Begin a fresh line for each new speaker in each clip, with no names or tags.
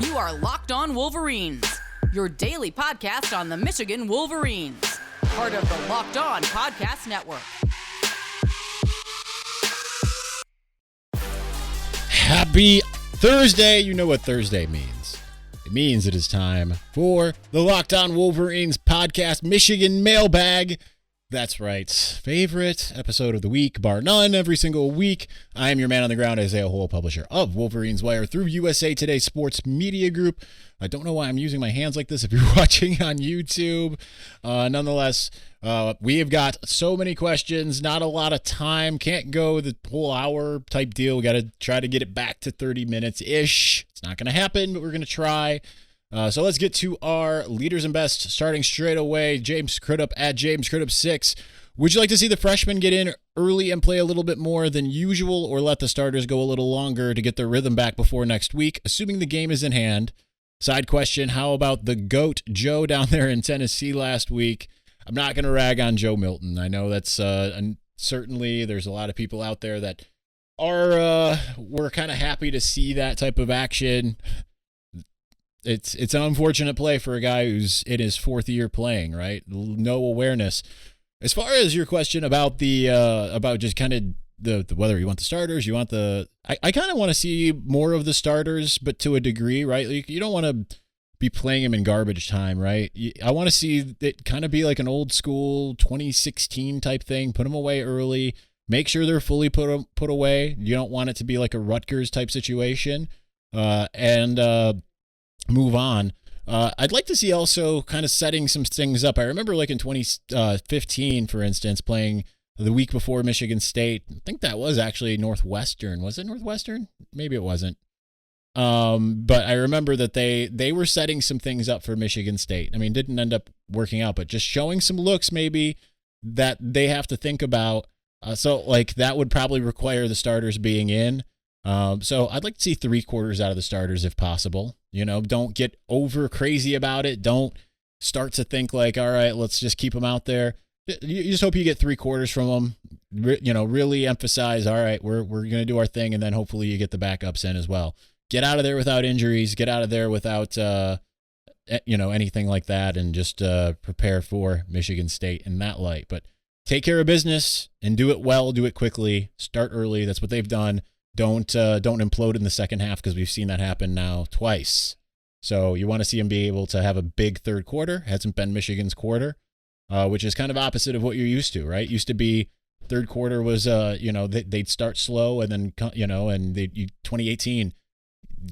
You are Locked On Wolverines, your daily podcast on the Michigan Wolverines, part of the Locked On Podcast Network.
Happy Thursday. You know what Thursday means. It means it is time for the Locked On Wolverines podcast, Michigan Mailbag. That's right. Favorite episode of the week, bar none, every single week. I am your man on the ground, Isaiah Hole, publisher of Wolverines Wire through USA Today Sports Media Group. I don't know why I'm using my hands like this if you're watching on YouTube. Nonetheless, we have got so many questions, not a lot of time. Can't go the whole hour type deal. We got to try to get it back to 30 minutes-ish. It's not going to happen, but we're going to try. So let's get to our leaders and best, starting straight away. James Crudup at James Crudup 6. Would you like to see the freshmen get in early and play a little bit more than usual, or let the starters go a little longer to get their rhythm back before next week, assuming the game is in hand? Side question, how about the GOAT, Joe, down there in Tennessee last week? I'm not going to rag on Joe Milton. I know that's certainly there's a lot of people out there that we're kind of happy to see that type of action. It's an unfortunate play for a guy who's in his fourth year playing, right? No awareness. As far as your question about about just kind of the whether you want the starters, you want I kind of want to see more of the starters, but to a degree, right? You don't want to be playing them in garbage time, right? I want to see it kind of be like an old school 2016 type thing. Put them away early. Make sure they're fully put away. You don't want it to be like a Rutgers type situation, and move on. I'd like to see also kind of setting some things up. I remember like in 2015, for instance, playing the week before Michigan State. I think that was actually Northwestern. Was it Northwestern? Maybe it wasn't. But I remember that they were setting some things up for Michigan State. I mean, didn't end up working out, but just showing some looks maybe that they have to think about. So like that would probably require the starters being in. So I'd like to see 3/4 out of the starters if possible. You know, don't get over crazy about it. Don't start to think like, all right, let's just keep them out there. You just hope you get 3/4 from them. Really emphasize, all right, we're going to do our thing, and then hopefully you get the backups in as well. Get out of there without injuries. Get out of there without, anything like that, and just prepare for Michigan State in that light. But take care of business and do it well. Do it quickly. Start early. That's what they've done. Don't implode in the second half, because we've seen that happen now twice. So you want to see them be able to have a big third quarter. Hasn't been Michigan's quarter, which is kind of opposite of what you're used to, right? Used to be third quarter was, they'd start slow, and then, 2018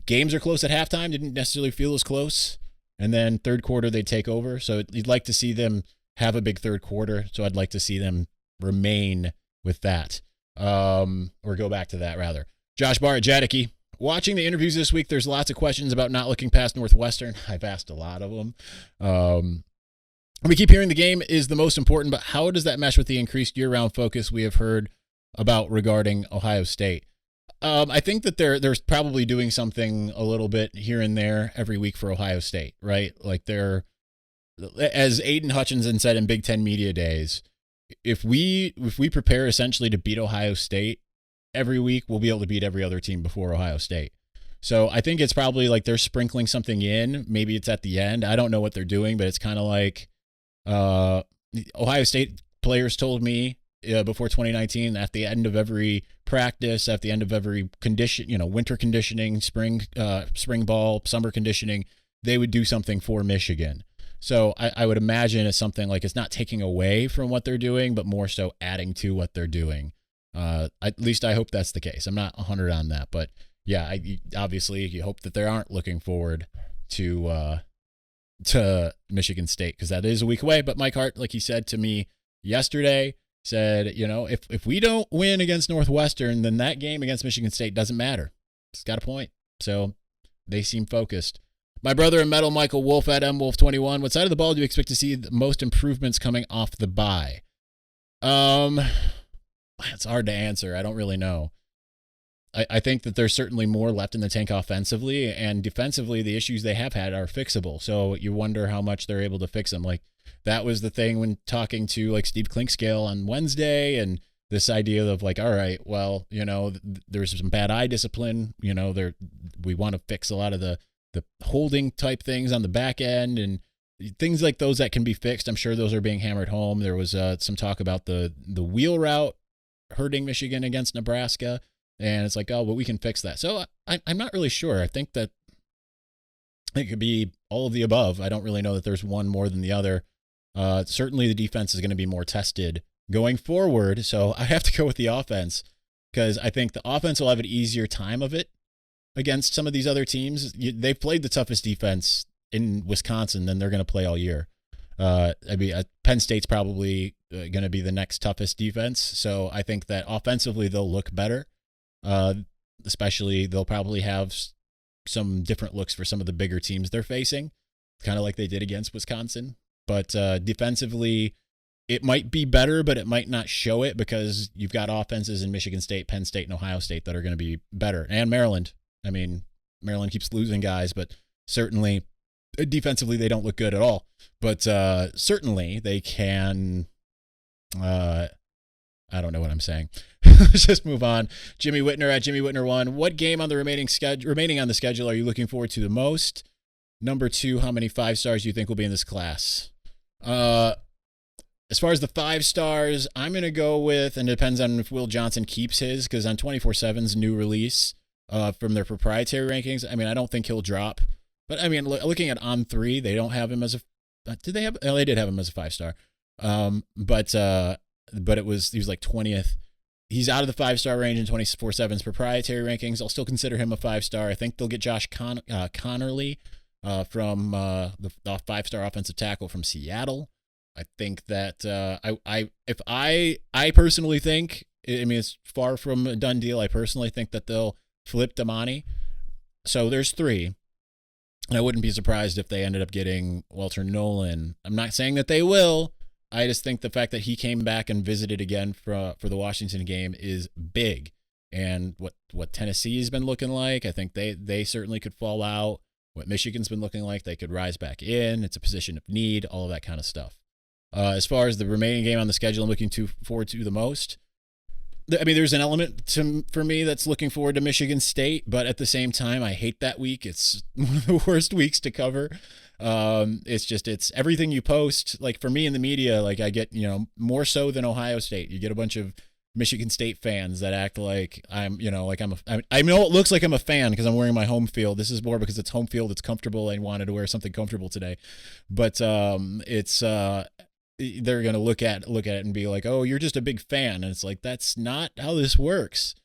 games are close at halftime. Didn't necessarily feel as close. And then third quarter, they'd take over. So you'd like to see them have a big third quarter. So I'd like to see them remain with that. Or go back to that rather. Josh Barr at Jadicke. Watching the interviews this week, there's lots of questions about not looking past Northwestern. I've asked a lot of them. We keep hearing the game is the most important, but how does that mesh with the increased year-round focus we have heard about regarding Ohio State? I think that they're probably doing something a little bit here and there every week for Ohio State, right? Like they're, as Aiden Hutchinson said in Big Ten Media Days, if we prepare essentially to beat Ohio State every week, we'll be able to beat every other team before Ohio State. So I think it's probably like they're sprinkling something in. Maybe it's at the end. I don't know what they're doing, but it's kind of like Ohio State players told me before 2019, at the end of every practice, at the end of every winter conditioning, spring ball, summer conditioning, they would do something for Michigan. So I would imagine it's something like it's not taking away from what they're doing, but more so adding to what they're doing. At least I hope that's the case. I'm not 100 on that, but yeah, obviously you hope that they aren't looking forward to Michigan State, because that is a week away. But Mike Hart, like he said to me yesterday, said, if we don't win against Northwestern, then that game against Michigan State doesn't matter. He's got a point. So they seem focused. My brother in metal, Michael Wolf at MWolf21. What side of the ball do you expect to see the most improvements coming off the bye? It's hard to answer. I don't really know. I think that there's certainly more left in the tank offensively, and defensively, the issues they have had are fixable. So you wonder how much they're able to fix them. Like that was the thing when talking to like Steve Klinkscale on Wednesday, and this idea of like, all right, well, there's some bad eye discipline. We want to fix a lot of the the holding type things on the back end and things like those that can be fixed. I'm sure those are being hammered home. There was some talk about the wheel route hurting Michigan against Nebraska, and it's like, oh, but we can fix that. So I'm not really sure. I think that it could be all of the above. I don't really know that there's one more than the other. Certainly the defense is going to be more tested going forward, so I have to go with the offense because I think the offense will have an easier time of it against some of these other teams. They've played the toughest defense in Wisconsin than they're going to play all year. Penn State's probably going to be the next toughest defense, so I think that offensively they'll look better. Especially they'll probably have some different looks for some of the bigger teams they're facing, kind of like they did against Wisconsin. But defensively, it might be better, but it might not show it because you've got offenses in Michigan State, Penn State, and Ohio State that are going to be better. And Maryland. I mean, Maryland keeps losing guys, but certainly defensively they don't look good at all. But certainly they can... I don't know what I'm saying. Let's just move on. Jimmy Whitner at Jimmy Whitner1. What game on the remaining on the schedule are you looking forward to the most? Number 2, how many 5 stars do you think will be in this class? As far as the 5 stars, I'm going to go with, and it depends on if Will Johnson keeps his, because on 24/7's new release from their proprietary rankings, I mean, I don't think he'll drop. But, I mean, looking at On3, they don't have him as a... Did they have... Oh, they did have him as a 5-star. But he was like 20th. He's out of the 5-star range in 24/7's proprietary rankings. I'll still consider him a 5-star. I think they'll get Josh Connerly from the 5-star offensive tackle from Seattle. I think that I personally think, I mean, it's far from a done deal. I personally think that they'll flip Damani. So there's 3. And I wouldn't be surprised if they ended up getting Walter Nolan. I'm not saying that they will. I just think the fact that he came back and visited again for the Washington game is big. And what Tennessee's been looking like, I think they certainly could fall out. What Michigan's been looking like, they could rise back in. It's a position of need, all of that kind of stuff. As far as the remaining game on the schedule I'm looking forward to the most, I mean, there's an element for me that's looking forward to Michigan State, but at the same time, I hate that week. It's one of the worst weeks to cover. It's everything you post. Like for me in the media, like I get, more so than Ohio State. You get a bunch of Michigan State fans that act like I know it looks like I'm a fan because I'm wearing my home field. This is more because it's home field. It's comfortable. I wanted to wear something comfortable today, but they're going to look at it and be like, oh, you're just a big fan. And it's like, that's not how this works.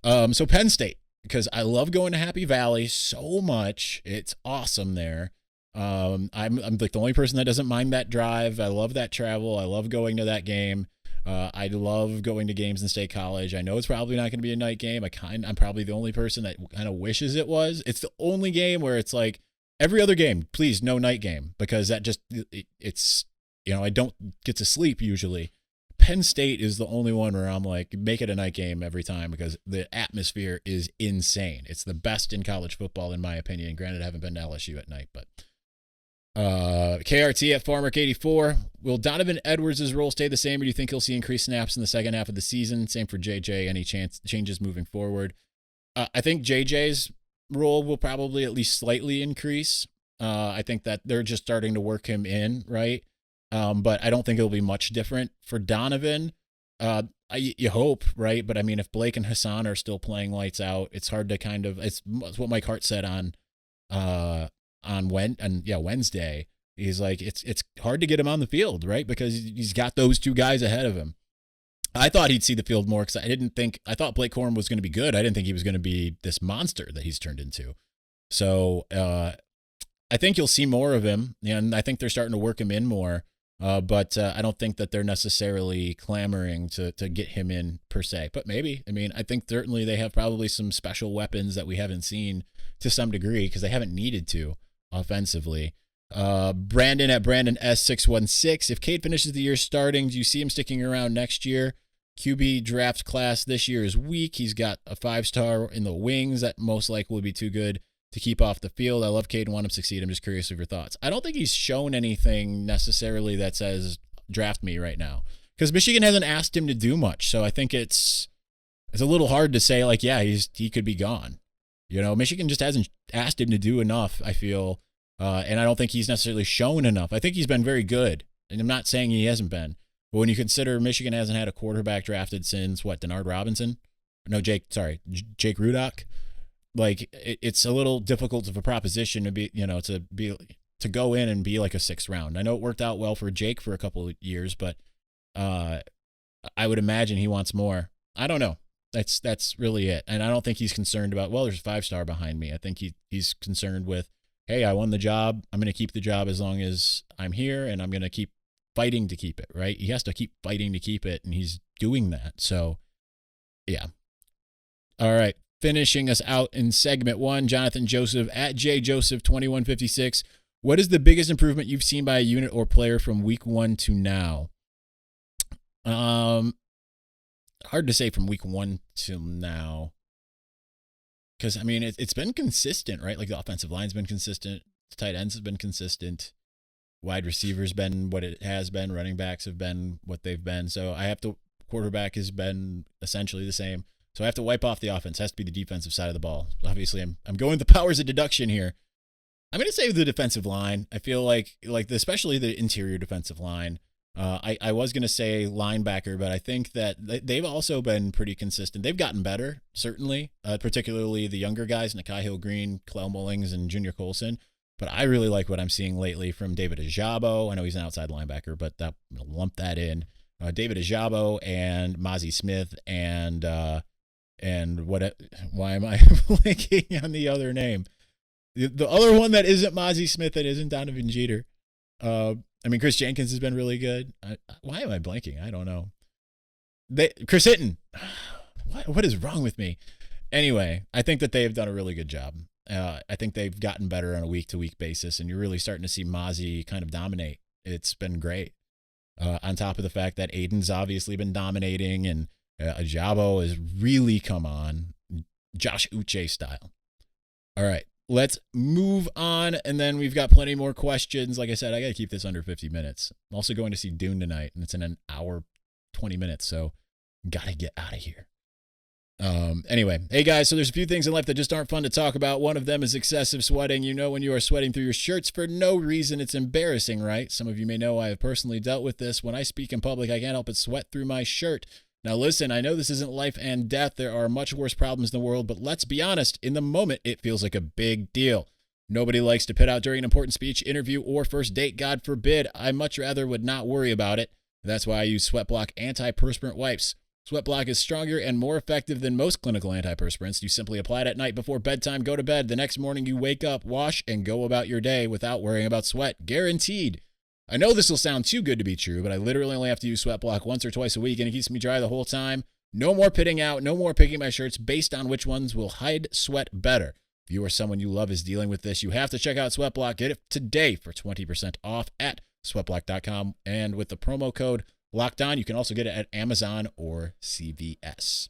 So Penn State, because I love going to Happy Valley so much. It's awesome there. I'm like the only person that doesn't mind that drive. I love that travel. I love going to that game. I love going to games in State College. I know it's probably not going to be a night game. I'm probably the only person that kind of wishes it was. It's the only game where it's like every other game, please, no night game, because that just, it's, I don't get to sleep usually. Penn State is the only one where I'm like, make it a night game every time because the atmosphere is insane. It's the best in college football, in my opinion. Granted, I haven't been to LSU at night, but KRT at Farmark84. Will Donovan Edwards' role stay the same, or do you think he'll see increased snaps in the second half of the season? Same for JJ. Any changes moving forward? I think JJ's role will probably at least slightly increase. I think that they're just starting to work him in, right? But I don't think it'll be much different for Donovan. You hope, right? But I mean, if Blake and Hassan are still playing lights out, it's hard to it's what Mike Hart said on Wednesday. He's like, it's hard to get him on the field, right? Because he's got those 2 guys ahead of him. I thought he'd see the field more because I thought Blake Corum was going to be good. I didn't think he was going to be this monster that he's turned into. So, I think you'll see more of him, and I think they're starting to work him in more. But I don't think that they're necessarily clamoring to get him in per se. But maybe. I mean, I think certainly they have probably some special weapons that we haven't seen to some degree because they haven't needed to offensively. Brandon at Brandon S616. If Cade finishes the year starting, do you see him sticking around next year? QB draft class this year is weak. He's got a 5-star in the wings that most likely would be too good to keep off the field. I love Cade and want him to succeed. I'm just curious of your thoughts. I don't think he's shown anything necessarily that says draft me right now because Michigan hasn't asked him to do much. So I think it's a little hard to say like, yeah, he could be gone. Michigan just hasn't asked him to do enough, I feel. And I don't think he's necessarily shown enough. I think he's been very good. And I'm not saying he hasn't been. But when you consider Michigan hasn't had a quarterback drafted since, Denard Robinson? No, Jake Rudock. Like, it's a little difficult of a proposition to be, to go in and be like a 6th round. I know it worked out well for Jake for a couple of years, but I would imagine he wants more. I don't know. That's really it. And I don't think he's concerned about, there's a 5-star behind me. I think he's concerned with, hey, I won the job. I'm going to keep the job as long as I'm here, and I'm going to keep fighting to keep it, right? He has to keep fighting to keep it, and he's doing that. So, yeah. All right. Finishing us out in segment 1, Jonathan Joseph at JJoseph2156. What is the biggest improvement you've seen by a unit or player from week 1 to now? Hard to say from week 1 till now. Because, it's been consistent, right? Like, the offensive line's been consistent. The tight ends have been consistent. Wide receivers been what it has been. Running backs have been what they've been. So quarterback has been essentially the same. So I have to wipe off the offense. It has to be the defensive side of the ball. Obviously, I'm going with the powers of deduction here. I'm going to say the defensive line. I feel like especially the interior defensive line. I was going to say linebacker, but I think that they've also been pretty consistent. They've gotten better, certainly, particularly the younger guys, Nakai Hill-Green, Clell Mullings, and Junior Colson. But I really like what I'm seeing lately from David Ajabo. I know he's an outside linebacker, but I'm going to lump that in. David Ajabo and Mozzie Smith and why am I blanking on the other name? The other one that isn't Mozzie Smith, that isn't Donovan Jeter. Chris Jenkins has been really good. Why am I blanking? I don't know. Chris Hitton. What is wrong with me? Anyway, I think that they have done a really good job. I think they've gotten better on a week-to-week basis, and you're really starting to see Mozzie kind of dominate. It's been great. On top of the fact that Aiden's obviously been dominating, and Ajabo has really come on, Josh Uche style. All right, let's move on, and then we've got plenty more questions. Like I said, I got to keep this under 50 minutes. I'm also going to see Dune tonight, and it's in an hour, 20 minutes, so got to get out of here. Anyway, hey guys, so there's a few things in life that just aren't fun to talk about. One of them is excessive sweating. When you are sweating through your shirts for no reason, it's embarrassing, right? Some of you may know I have personally dealt with this. When I speak in public, I can't help but sweat through my shirt. Now listen, I know this isn't life and death. There are much worse problems in the world, but let's be honest, in the moment, it feels like a big deal. Nobody likes to pit out during an important speech, interview, or first date, God forbid. I much rather would not worry about it. That's why I use SweatBlock antiperspirant wipes. SweatBlock is stronger and more effective than most clinical antiperspirants. You simply apply it at night before bedtime, go to bed. The next morning you wake up, wash, and go about your day without worrying about sweat. Guaranteed. I know this will sound too good to be true, but I literally only have to use SweatBlock once or twice a week, and it keeps me dry the whole time. No more pitting out, no more picking my shirts based on which ones will hide sweat better. If you or someone you love is dealing with this, you have to check out SweatBlock. Get it today for 20% off at SweatBlock.com, and with the promo code Locked On, you can also get it at Amazon or CVS.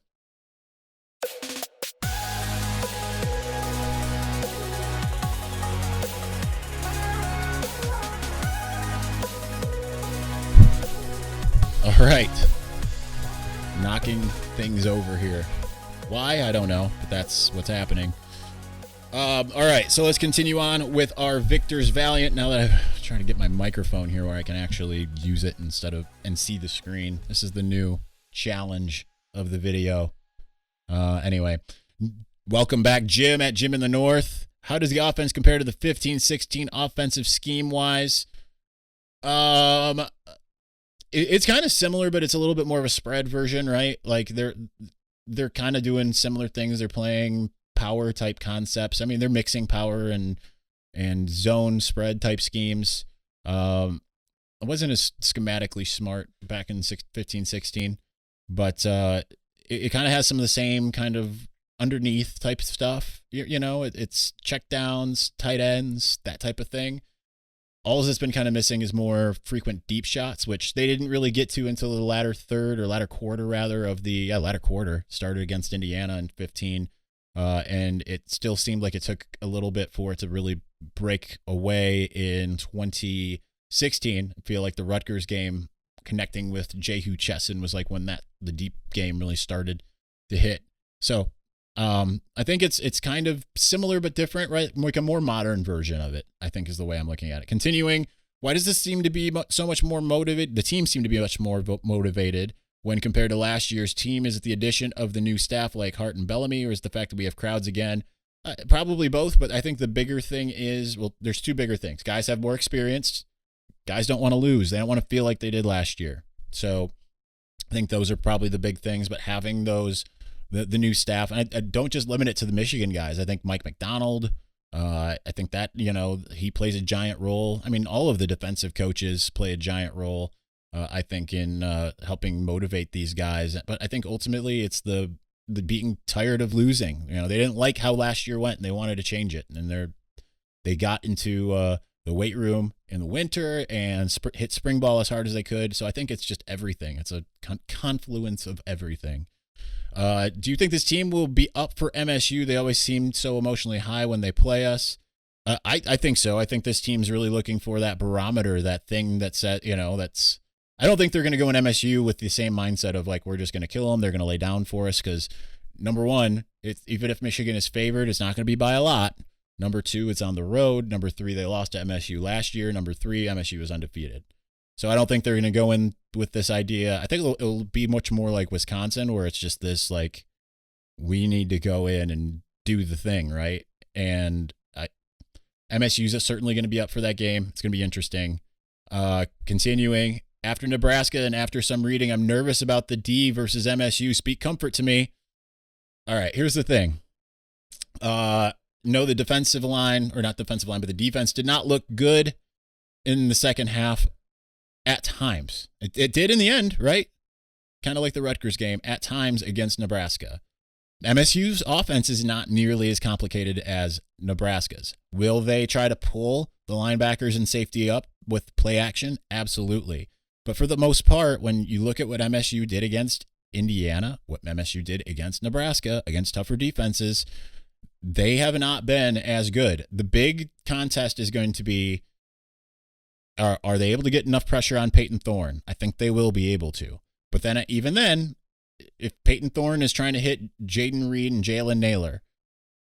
All right. Knocking things over here. Why? I don't know, but that's what's happening. All right, so let's continue on with our Victor's Valiant. Now that I'm trying to get my microphone here where I can actually use it and see the screen. This is the new challenge of the video. Anyway, welcome back, Jim at Jim in the North. How does the offense compare to the 15-16 offensive scheme-wise? It's kind of similar, but it's a little bit more of a spread version, right? Like they're kind of doing similar things. They're playing power type concepts. They're mixing power and zone spread type schemes. I wasn't as schematically smart back in 15-16, but it kind of has some of the same kind of underneath type stuff. It's check downs, tight ends, that type of thing. All that's been kind of missing is more frequent deep shots, which they didn't really get to until the latter quarter of the latter quarter. Started against Indiana in 15. And it still seemed like it took a little bit for it to really break away in 2016. I feel like the Rutgers game connecting with Jehu Chesson was like when the deep game really started to hit. So I think it's kind of similar but different, right? Like a more modern version of it, I think, is the way I'm looking at it. Continuing, why does this seem to be so much more motivated? The team seemed to be much more motivated when compared to last year's team. Is it the addition of the new staff like Hart and Bellamy, or is the fact that we have crowds again? Probably both, but I think the bigger thing is, well, there's two bigger things. Guys have more experience. Guys don't want to lose. They don't want to feel like they did last year. So I think those are probably the big things, but having those, the new staff, and I don't just limit it to the Michigan guys. I think Mike McDonald, I think that, he plays a giant role. I mean, all of the defensive coaches play a giant role, I think, in helping motivate these guys. But I think ultimately it's the being tired of losing. They didn't like how last year went and they wanted to change it. And they got into the weight room in the winter and hit spring ball as hard as they could. So I think it's just everything. It's a confluence of everything. Do you think this team will be up for MSU? They always seem so emotionally high when they play us. I think so. I think this team's really looking for that barometer, that thing that said, I don't think they're going to go in MSU with the same mindset of like, we're just going to kill them. They're going to lay down for us because, number one, even if Michigan is favored, it's not going to be by a lot. Number two, it's on the road. Number three, they lost to MSU last year. Number three, MSU is undefeated. So I don't think they're going to go in with this idea. I think it'll be much more like Wisconsin, where it's just this, like, we need to go in and do the thing, right? And MSU's certainly going to be up for that game. It's going to be interesting. Continuing, after Nebraska and after some reading, I'm nervous about the D versus MSU. Speak comfort to me. All right, here's the thing. No, the defensive line, or not defensive line, but the defense did not look good in the second half at times. It did in the end, right? Kind of like the Rutgers game at times against Nebraska. MSU's offense is not nearly as complicated as Nebraska's. Will they try to pull the linebackers and safety up with play action? Absolutely. But for the most part, when you look at what MSU did against Indiana, what MSU did against Nebraska, against tougher defenses, they have not been as good. The big contest is going to be, are they able to get enough pressure on Peyton Thorne? I think they will be able to. But then, even then, if Peyton Thorne is trying to hit Jaden Reed and Jalen Naylor,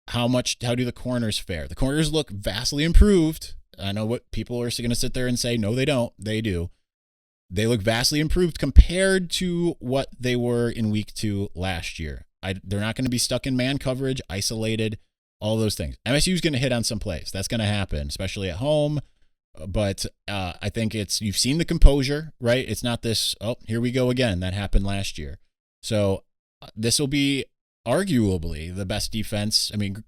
how do the corners fare? The corners look vastly improved. I know what people are going to sit there and say, no, they don't. They do. They look vastly improved compared to what they were in week 2 last year. They're not going to be stuck in man coverage, isolated, all those things. MSU is going to hit on some plays. That's going to happen, especially at home. But I think you've seen the composure, right? It's not this, oh, here we go again. That happened last year. So this will be arguably the best defense. I mean,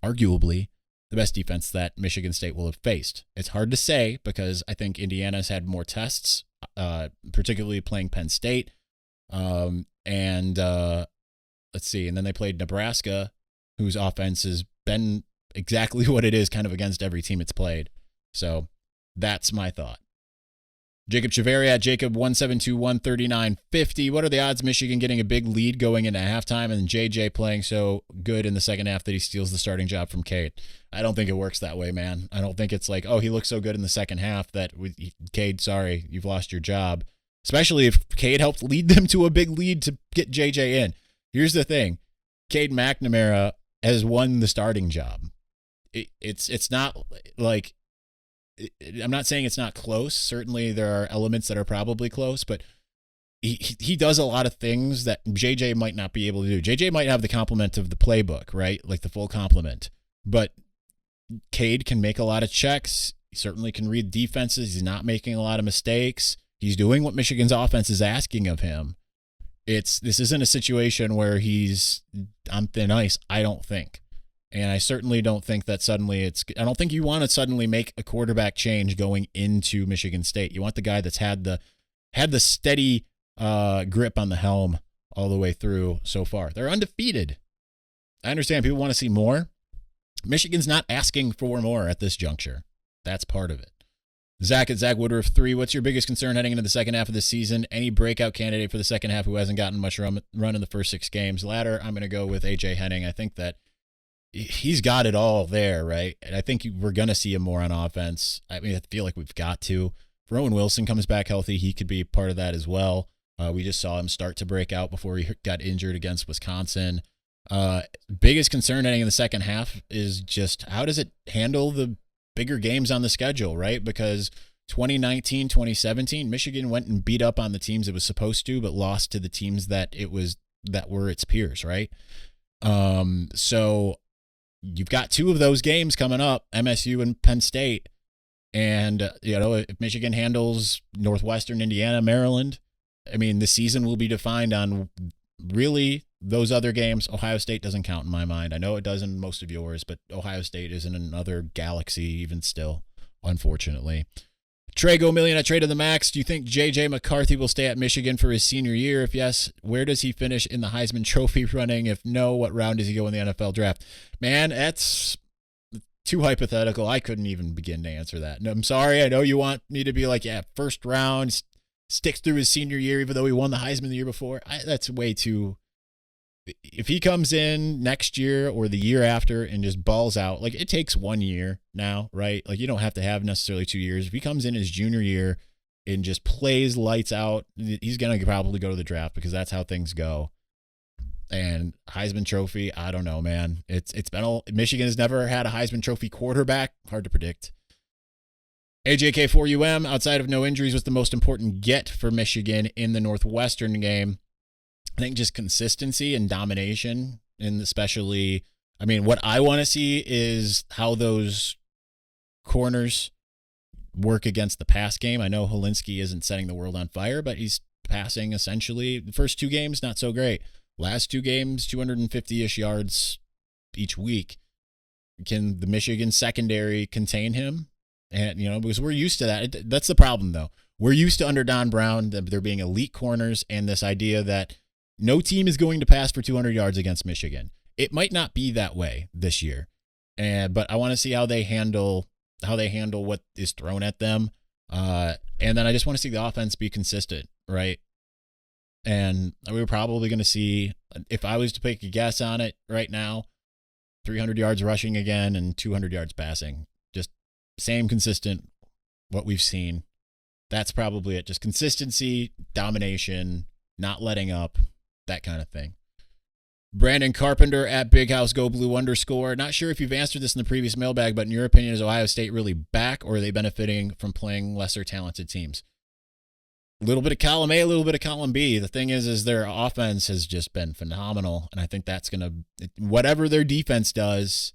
arguably the best defense that Michigan State will have faced. It's hard to say because I think Indiana's had more tests, particularly playing Penn State. Let's see. And then they played Nebraska, whose offense has been exactly what it is kind of against every team it's played. So that's my thought. Jacob Chavari at Jacob17213950. What are the odds Michigan getting a big lead going into halftime and JJ playing so good in the second half that he steals the starting job from Cade? I don't think it works that way, man. I don't think it's like, oh, he looks so good in the second half that Cade, sorry, you've lost your job. Especially if Cade helped lead them to a big lead to get JJ in. Here's the thing. Cade McNamara has won the starting job. It's not like, I'm not saying it's not close. Certainly there are elements that are probably close, but he does a lot of things that JJ might not be able to do. JJ might have the complement of the playbook, right? Like the full complement. But Cade can make a lot of checks. He certainly can read defenses. He's not making a lot of mistakes. He's doing what Michigan's offense is asking of him. This isn't a situation where he's on thin ice, I don't think. And I certainly don't think that suddenly I don't think you want to suddenly make a quarterback change going into Michigan State. You want the guy that's had the steady grip on the helm all the way through so far. They're undefeated. I understand people want to see more. Michigan's not asking for more at this juncture. That's part of it. Zach at Zach Woodruff 3. What's your biggest concern heading into the second half of the season? Any breakout candidate for the second half who hasn't gotten much run in the first 6 games? Latter, I'm going to go with AJ Henning. I think that he's got it all there, right? And I think we're going to see him more on offense. I mean, I feel like we've got to. If Rowan Wilson comes back healthy, he could be part of that as well. We just saw him start to break out before he got injured against Wisconsin. Biggest concern heading in the second half is just how does it handle the bigger games on the schedule, right? Because 2019, 2017, Michigan went and beat up on the teams it was supposed to, but lost to the teams that were its peers, right? So you've got two of those games coming up, MSU and Penn State. And, if Michigan handles Northwestern, Indiana, Maryland, I mean, the season will be defined on really those other games. Ohio State doesn't count in my mind. I know it does in most of yours, but Ohio State is in another galaxy even still, unfortunately. Trey Go Million at Trade of the Max. Do you think J.J. McCarthy will stay at Michigan for his senior year? If yes, where does he finish in the Heisman Trophy running? If no, what round does he go in the NFL draft? Man, that's too hypothetical. I couldn't even begin to answer that. No, I'm sorry. I know you want me to be like, yeah, first round, sticks through his senior year, even though he won the Heisman the year before. That's way too. If he comes in next year or the year after and just balls out, like it takes 1 year now, right? Like you don't have to have necessarily 2 years. If he comes in his junior year and just plays lights out, he's going to probably go to the draft because that's how things go. And Heisman Trophy, I don't know, man. It's been Michigan has never had a Heisman Trophy quarterback. Hard to predict. AJK4UM, outside of no injuries, was the most important get for Michigan in the Northwestern game. I think just consistency and domination, and especially, I mean, what I want to see is how those corners work against the pass game. I know Helinski isn't setting the world on fire, but he's passing essentially. The first 2 games, not so great. Last 2 games, 250-ish yards each week. Can the Michigan secondary contain him? And, because we're used to that. That's the problem, though. We're used to under Don Brown, there being elite corners and this idea that no team is going to pass for 200 yards against Michigan. It might not be that way this year, but I want to see how they handle what is thrown at them, and then I just want to see the offense be consistent, right? And we're probably going to see, if I was to take a guess on it right now, 300 yards rushing again and 200 yards passing. Just same consistent what we've seen. That's probably it. Just consistency, domination, not letting up. That kind of thing. Brandon Carpenter at Big House Go Blue _. Not sure if you've answered this in the previous mailbag, but in your opinion, is Ohio State really back, or are they benefiting from playing lesser talented teams? A little bit of column A, a little bit of column B. The thing is their offense has just been phenomenal, and I think that's going to, whatever their defense does,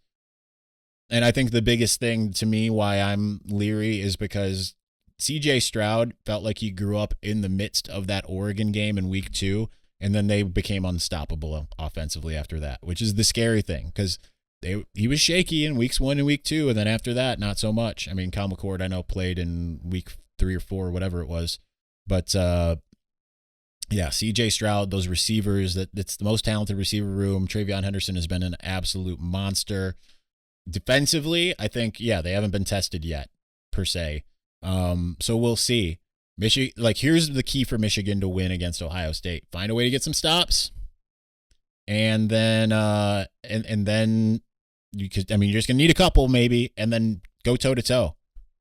and I think the biggest thing to me why I'm leery is because C.J. Stroud felt like he grew up in the midst of that Oregon game in week 2, and then they became unstoppable offensively after that, which is the scary thing because he was shaky in weeks 1 and week 2, and then after that, not so much. I mean, Kyle McCord, I know, played in week 3 or 4, whatever it was. But, C.J. Stroud, those receivers, it's the most talented receiver room. Travion Henderson has been an absolute monster. Defensively, I think, they haven't been tested yet, per se. So we'll see. Here's the key for Michigan to win against Ohio State. Find a way to get some stops. And then, and then you're just going to need a couple maybe, and then go toe to toe.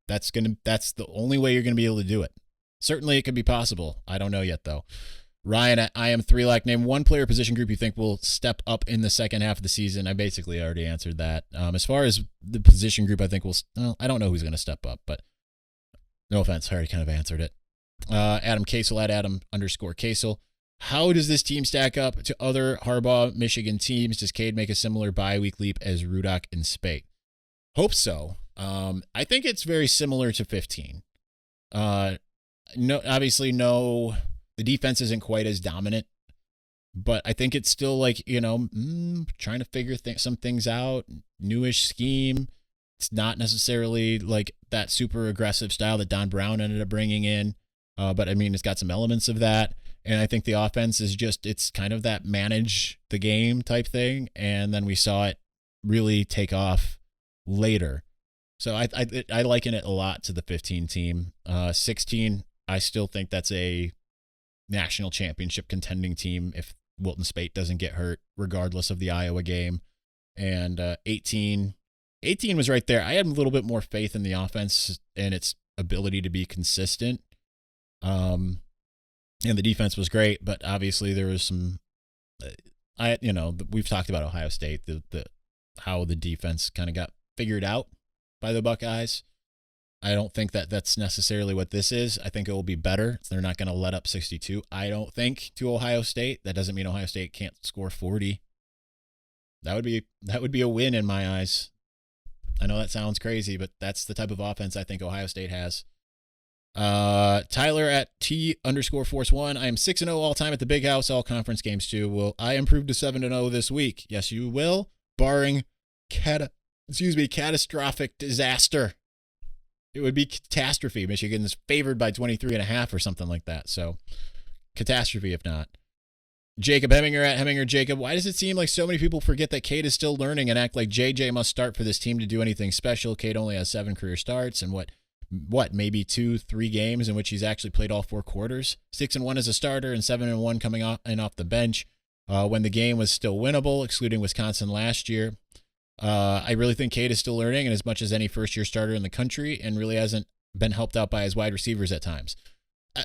That's the only way you're going to be able to do it. Certainly it could be possible. I don't know yet though. Ryan at I am 3 name one player position group you think will step up in the second half of the season. I basically already answered that. As far as the position group, I think I don't know who's going to step up, but no offense. I already kind of answered it. Adam Kasel at Adam _Kasel. How does this team stack up to other Harbaugh Michigan teams? Does Cade make a similar bye-week leap as Rudock and Spate? Hope so. I think it's very similar to 15. Obviously, the defense isn't quite as dominant, but I think it's still trying to figure some things out. Newish scheme. It's not necessarily like that super aggressive style that Don Brown ended up bringing in, but I mean, it's got some elements of that. And I think the offense is it's kind of that manage the game type thing. And then we saw it really take off later. So I liken it a lot to the 15 team. 16, I still think that's a national championship contending team if Wilton Spate doesn't get hurt, regardless of the Iowa game. And 18 was right there. I had a little bit more faith in the offense and its ability to be consistent. And the defense was great, but obviously there was some we've talked about Ohio State, how the defense kind of got figured out by the Buckeyes. I don't think that that's necessarily what this is. I think it will be better. They're not going to let up 62, I don't think, to Ohio State. That doesn't mean Ohio State can't score 40. That would be a win in my eyes. I know that sounds crazy, but that's the type of offense I think Ohio State has. Tyler at T_Force1. I am 6-0 all time at the Big House, all conference games too. Will I improve to 7-0 this week? Yes, you will, barring catastrophic disaster. It would be catastrophe. Michigan is favored by 23.5 or something like that. So catastrophe if not. Jacob Heminger at Heminger Jacob. Why does it seem like so many people forget that Cade is still learning and act like JJ must start for this team to do anything special? Cade only has 7 career starts and maybe 2-3 games in which he's actually played all 4 quarters. 6-1 as a starter and 7-1 coming off the bench when the game was still winnable, excluding Wisconsin last year. I really think Cade is still learning, and as much as any first-year starter in the country, and really hasn't been helped out by his wide receivers at times.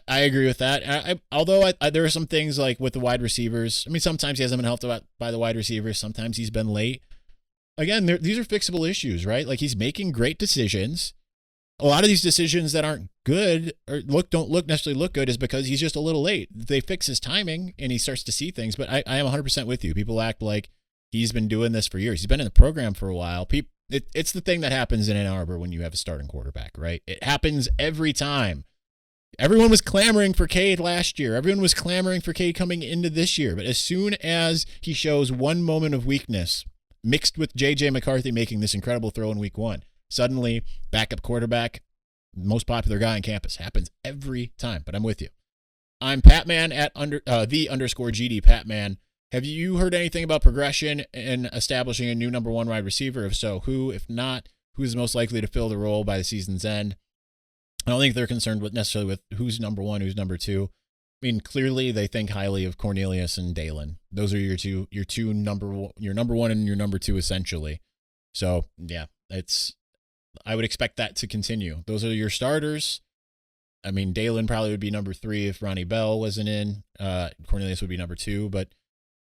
I agree with that. Although there are some things like with the wide receivers. I mean, sometimes he hasn't been helped out by the wide receivers. Sometimes he's been late. Again, these are fixable issues, right? Like, he's making great decisions. A lot of these decisions that aren't good or don't necessarily look good is because he's just a little late. They fix his timing and he starts to see things. But I am 100% with you. People act like he's been doing this for years. He's been in the program for a while. It's the thing that happens in Ann Arbor when you have a starting quarterback, right? It happens every time. Everyone was clamoring for Cade last year. Everyone was clamoring for Cade coming into this year. But as soon as he shows one moment of weakness, mixed with J.J. McCarthy making this incredible throw in week 1, suddenly backup quarterback, most popular guy on campus. Happens every time. But I'm with you. I'm Patman at _GD Patman. Have you heard anything about progression in establishing a new number 1 wide receiver? If so, who? If not, who's most likely to fill the role by the season's end? I don't think they're concerned necessarily with who's number 1, who's number 2. I mean, clearly they think highly of Cornelius and Dalen. Those are your two number 1 and your number 2 essentially. So yeah, I would expect that to continue. Those are your starters. I mean, Dalen probably would be number 3 if Ronnie Bell wasn't in. Cornelius would be number 2, but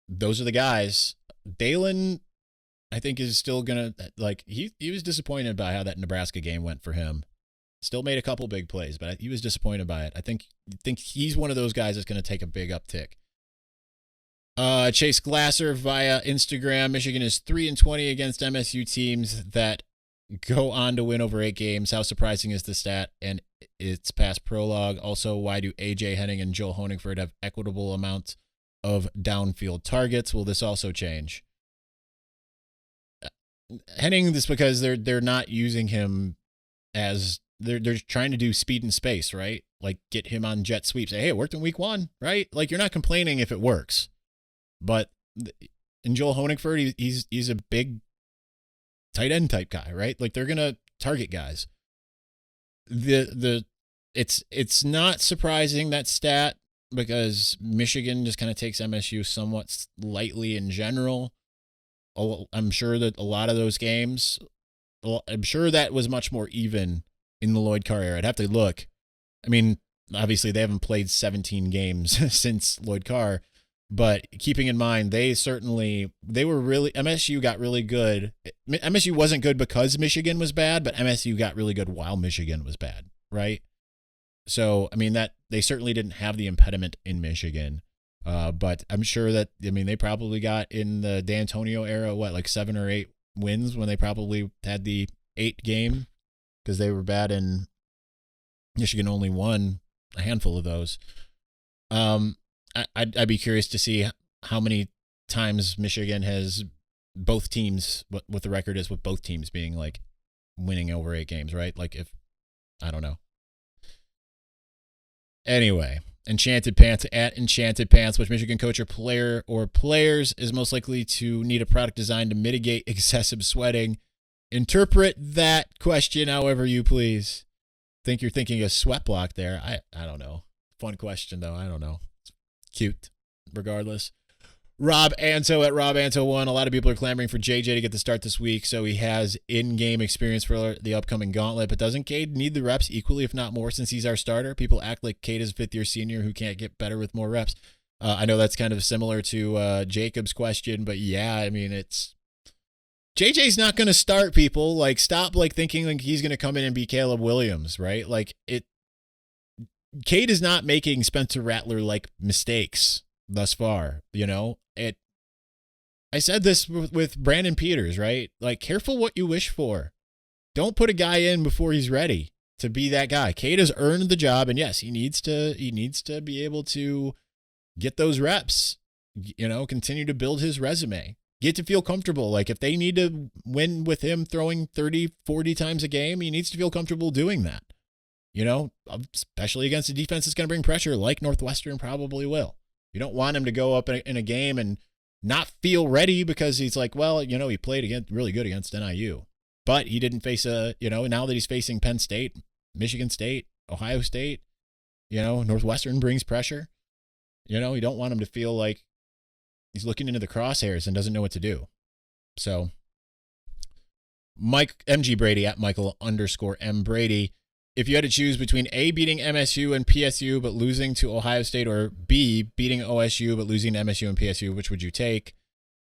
those are the guys. Dalen, I think, is still gonna he was disappointed by how that Nebraska game went for him. Still made a couple big plays, but he was disappointed by it. I think he's one of those guys that's going to take a big uptick. Chase Glasser via Instagram. Michigan is 3-20 against MSU teams that go on to win over 8 games. How surprising is the stat and its past prologue? Also, why do AJ Henning and Joel Honigford have equitable amounts of downfield targets? Will this also change? Henning, this because they're not using him as they're trying to do speed and space, right? Like, get him on jet sweep. Say, hey, it worked in week 1, right? Like, you're not complaining if it works. But in Joel Honigford, he's a big tight end type guy, right? Like, they're gonna target guys. It's not surprising, that stat, because Michigan just kind of takes MSU somewhat lightly in general. I'm sure that a lot of those games, I'm sure that was much more even in the Lloyd Carr era. I'd have to look. I mean, obviously they haven't played 17 games since Lloyd Carr, but keeping in mind, MSU got really good. MSU wasn't good because Michigan was bad, but MSU got really good while Michigan was bad, right? So, I mean, that they certainly didn't have the impediment in Michigan. But I'm sure that, they probably got in the D'Antonio era, 7 or 8 wins when they probably had the 8 game, because they were bad and Michigan only won a handful of those. I'd be curious to see how many times Michigan has both teams, what the record is with both teams being winning over 8 games, right? I don't know. Anyway, Enchanted Pants at Enchanted Pants. Which Michigan coach or player or players is most likely to need a product designed to mitigate excessive sweating? Interpret that question however you please. Think you're thinking of SweatBlock there. I don't know. Fun question, though. I don't know. It's cute, regardless. Rob Anto at Rob Anto1. A lot of people are clamoring for JJ to get the start this week, so he has in-game experience for the upcoming gauntlet. But doesn't Cade need the reps equally, if not more, since he's our starter? People act like Cade is a fifth-year senior who can't get better with more reps. I know that's kind of similar to Jacob's question, but yeah, I mean, it's JJ's not going to start, people. Like, stop thinking like he's going to come in and be Caleb Williams, right? Cade is not making Spencer Rattler mistakes thus far. I said this with Brandon Peters, right? Careful what you wish for. Don't put a guy in before he's ready to be that guy. Cade has earned the job, and yes, he needs to be able to get those reps, continue to build his resume, get to feel comfortable. If they need to win with him throwing 30, 40 times a game, he needs to feel comfortable doing that, especially against a defense that's going to bring pressure like Northwestern probably will. You don't want him to go up in a game and not feel ready because he's he played really good against NIU, but he didn't face now that he's facing Penn State, Michigan State, Ohio State, Northwestern brings pressure. You don't want him to feel like he's looking into the crosshairs and doesn't know what to do. So Mike MG Brady at Michael_M Brady. If you had to choose between A, beating MSU and PSU but losing to Ohio State, or B, beating OSU but losing to MSU and PSU, which would you take?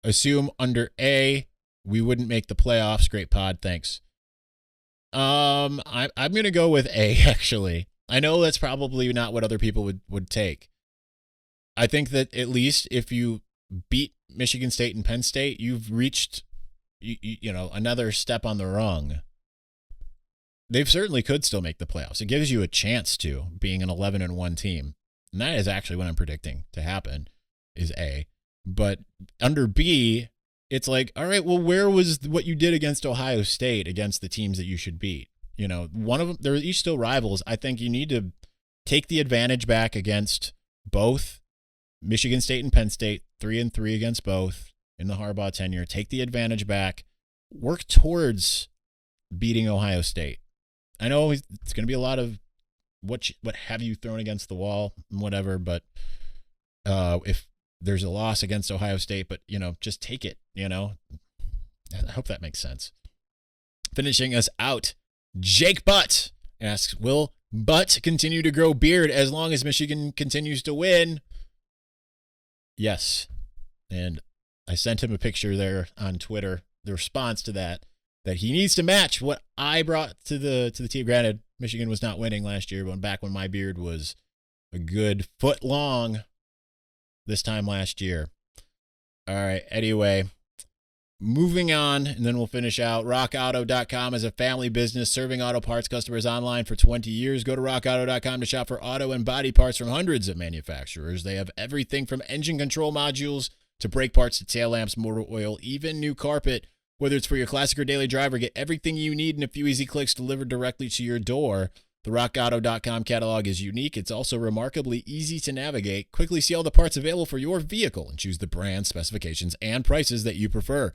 Assume under A, we wouldn't make the playoffs. Great pod, thanks. I'm going to go with A, actually. I know that's probably not what other people would take. I think that at least if you beat Michigan State and Penn State, you've reached another step on the rung. They certainly could still make the playoffs. It gives you a chance to, being an 11-1 team. And that is actually what I'm predicting to happen, is A. But under B, it's all right, well, where was what you did against Ohio State against the teams that you should beat? One of them, they're each still rivals. I think you need to take the advantage back against both Michigan State and Penn State, 3-3 against both in the Harbaugh tenure. Take the advantage back. Work towards beating Ohio State. I know it's going to be a lot of what have you thrown against the wall and whatever, but if there's a loss against Ohio State, but, just take it, I hope that makes sense. Finishing us out, Jake Butt asks, will Butt continue to grow beard as long as Michigan continues to win? Yes. And I sent him a picture there on Twitter, the response to that he needs to match what I brought to the team. Granted, Michigan was not winning last year, but back when my beard was a good foot long this time last year. All right. Anyway, moving on, and then we'll finish out. RockAuto.com is a family business serving auto parts customers online for 20 years. Go to RockAuto.com to shop for auto and body parts from hundreds of manufacturers. They have everything from engine control modules to brake parts to tail lamps, motor oil, even new carpet. Whether it's for your classic or daily driver, get everything you need in a few easy clicks delivered directly to your door. The RockAuto.com catalog is unique. It's also remarkably easy to navigate. Quickly see all the parts available for your vehicle and choose the brand, specifications, and prices that you prefer.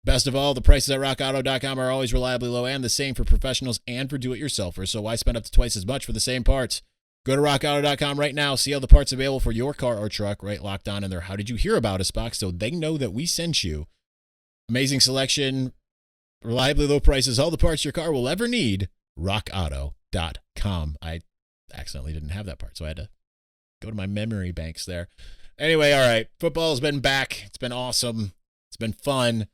Best of all, the prices at RockAuto.com are always reliably low and the same for professionals and for do-it-yourselfers, so why spend up to twice as much for the same parts? Go to RockAuto.com right now, see all the parts available for your car or truck, right locked on in their How Did You Hear About Us box so they know that we sent you. Amazing selection, reliably low prices, all the parts your car will ever need. RockAuto.com. I accidentally didn't have that part, so I had to go to my memory banks there. Anyway, all right. Football's been back. It's been awesome. It's been fun.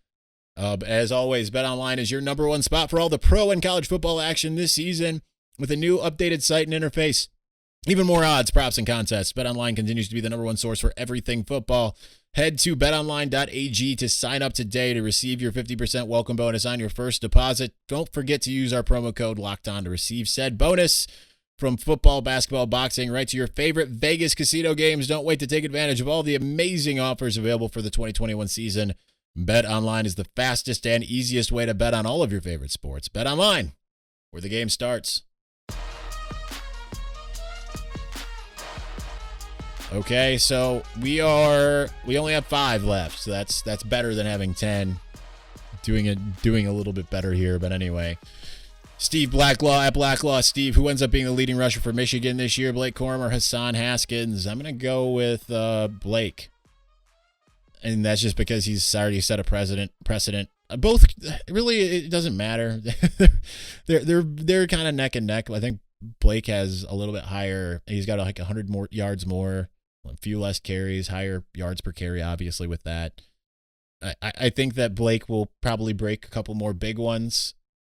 As always, BetOnline is your number one spot for all the pro and college football action this season with a new updated site and interface. Even more odds, props, and contests. BetOnline continues to be the number one source for everything football. Head to betonline.ag to sign up today to receive your 50% welcome bonus on your first deposit. Don't forget to use our promo code LOCKEDON to receive said bonus. From football, basketball, boxing, right to your favorite Vegas casino games. Don't wait to take advantage of all the amazing offers available for the 2021 season. BetOnline is the fastest and easiest way to bet on all of your favorite sports. BetOnline, where the game starts. Okay, so we only have 5 left, so that's better than having 10. Doing a little bit better here, but anyway. Steve Blacklaw at Blacklaw Steve, who ends up being the leading rusher for Michigan this year, Blake Corum or Hassan Haskins? I'm going to go with Blake. And that's just because he's already set a precedent. Both, really, it doesn't matter. they're kind of neck and neck. I think Blake has a little bit higher. He's got like 100 more yards more A few less carries, higher yards per carry, obviously, with that. I think that Blake will probably break a couple more big ones.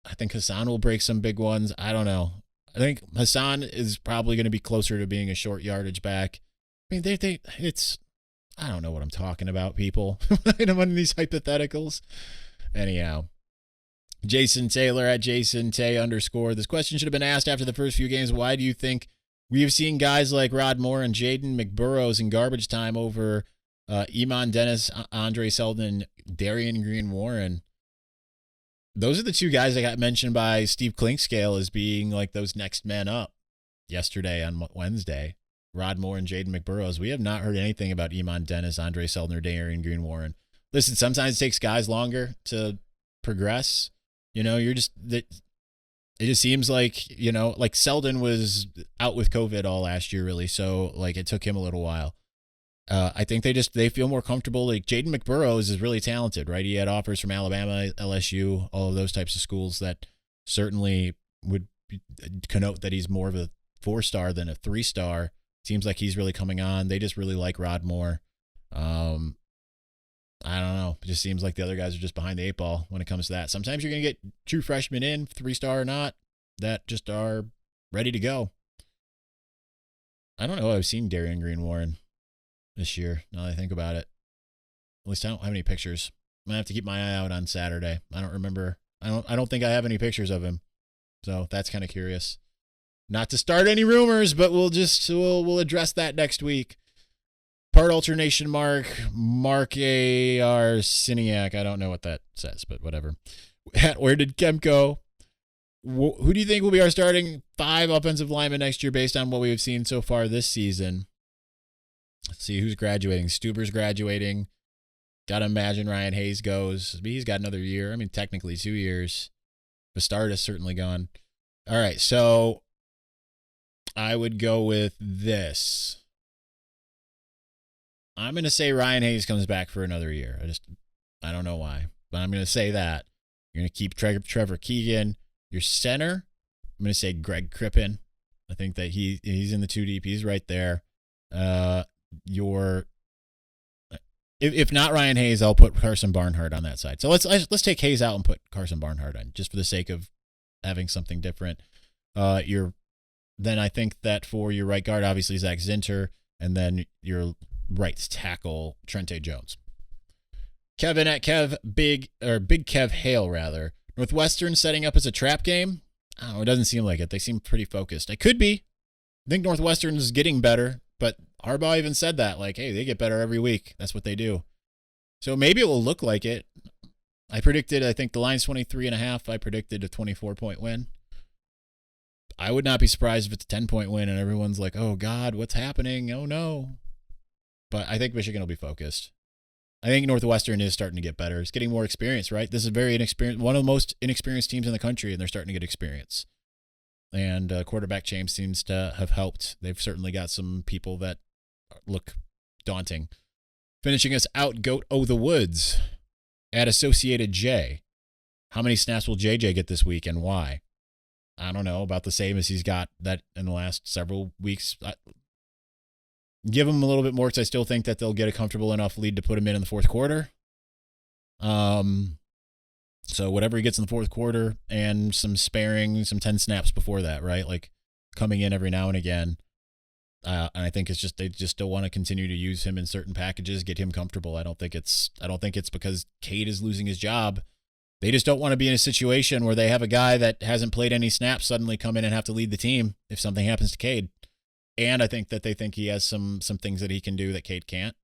I think Hassan will break some big ones. I don't know. I think Hassan is probably going to be closer to being a short yardage back. I mean, I don't know what I'm talking about, people. I'm on these hypotheticals. Anyhow, Jason Taylor at JasonTay_. This question should have been asked after the first few games. Why do you think we have seen guys like Rod Moore and Jaden McBurrows in garbage time over Iman Dennis, Andre Selden, Darian Green-Warren? Those are the two guys that got mentioned by Steve Klinkscale as being like those next men up yesterday on Wednesday. Rod Moore and Jaden McBurrows. We have not heard anything about Iman Dennis, Andre Selden, or Darian Green-Warren. Listen, sometimes it takes guys longer to progress. It just seems like, like Selden was out with COVID all last year, really. So, like, it took him a little while. I think they feel more comfortable. Like, Jaden McBurrows is really talented, right? He had offers from Alabama, LSU, all of those types of schools that certainly would connote that he's more of a 4-star than a 3-star. Seems like he's really coming on. They just really like Rod Moore. I don't know. It just seems like the other guys are just behind the 8 ball when it comes to that. Sometimes you're going to get true freshmen in, 3-star or not, that just are ready to go. I don't know. I've seen Darian Green-Warren this year, now that I think about it. At least I don't have any pictures. I'm going to have to keep my eye out on Saturday. I don't remember. I don't think I have any pictures of him. So that's kind of curious. Not to start any rumors, but we'll address that next week. Part alternation Mark A. Arseniak. I don't know what that says, but whatever. Where did Kemko? Who do you think will be our starting 5 offensive linemen next year based on what we have seen so far this season? Let's see who's graduating. Stuber's graduating. Gotta imagine Ryan Hayes goes. He's got another year. I mean, technically 2 years. Bastard is certainly gone. All right, so I would go with this. I'm going to say Ryan Hayes comes back for another year. I don't know why, but I'm going to say that. You're going to keep Trevor Keegan. Your center, I'm going to say Greg Crippen. I think that he's in the 2 deep. He's right there. If not Ryan Hayes, I'll put Carson Barnhart on that side. So let's take Hayes out and put Carson Barnhart on, just for the sake of having something different. Then I think that for your right guard, obviously Zach Zinter, and then your right tackle Trente Jones. Kevin at Big Kev Hale rather. Northwestern setting up as a trap game? I don't know, it doesn't seem like it. They seem pretty focused. It could be. I think Northwestern is getting better, but Harbaugh even said that, like, hey, they get better every week. That's what they do. So maybe it will look like it. I think the line's 23.5. I predicted a 24-point win. I would not be surprised if it's a 10-point win and everyone's like, oh, God, what's happening? Oh, no. But I think Michigan will be focused. I think Northwestern is starting to get better. It's getting more experience, right? This is very inexperienced, one of the most inexperienced teams in the country, and they're starting to get experience. And quarterback change seems to have helped. They've certainly got some people that look daunting. Finishing us out, Goat O' the Woods at Associated J. How many snaps will JJ get this week and why? I don't know, about the same as he's got that in the last several weeks. Give him a little bit more because I still think that they'll get a comfortable enough lead to put him in the fourth quarter. So whatever he gets in the fourth quarter and some sparing, some 10 snaps before that, right? Like coming in every now and again. And I think it's just, they just still want to continue to use him in certain packages, get him comfortable. I don't think it's because Cade is losing his job. They just don't want to be in a situation where they have a guy that hasn't played any snaps suddenly come in and have to lead the team if something happens to Cade. And I think that they think he has some things that he can do that Cade can't.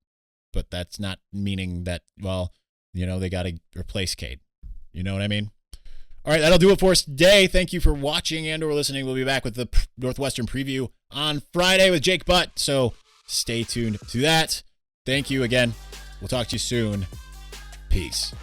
But that's not meaning that, well, they got to replace Cade. You know what I mean? All right, that'll do it for us today. Thank you for watching and or listening. We'll be back with the Northwestern preview on Friday with Jake Butt. So stay tuned to that. Thank you again. We'll talk to you soon. Peace.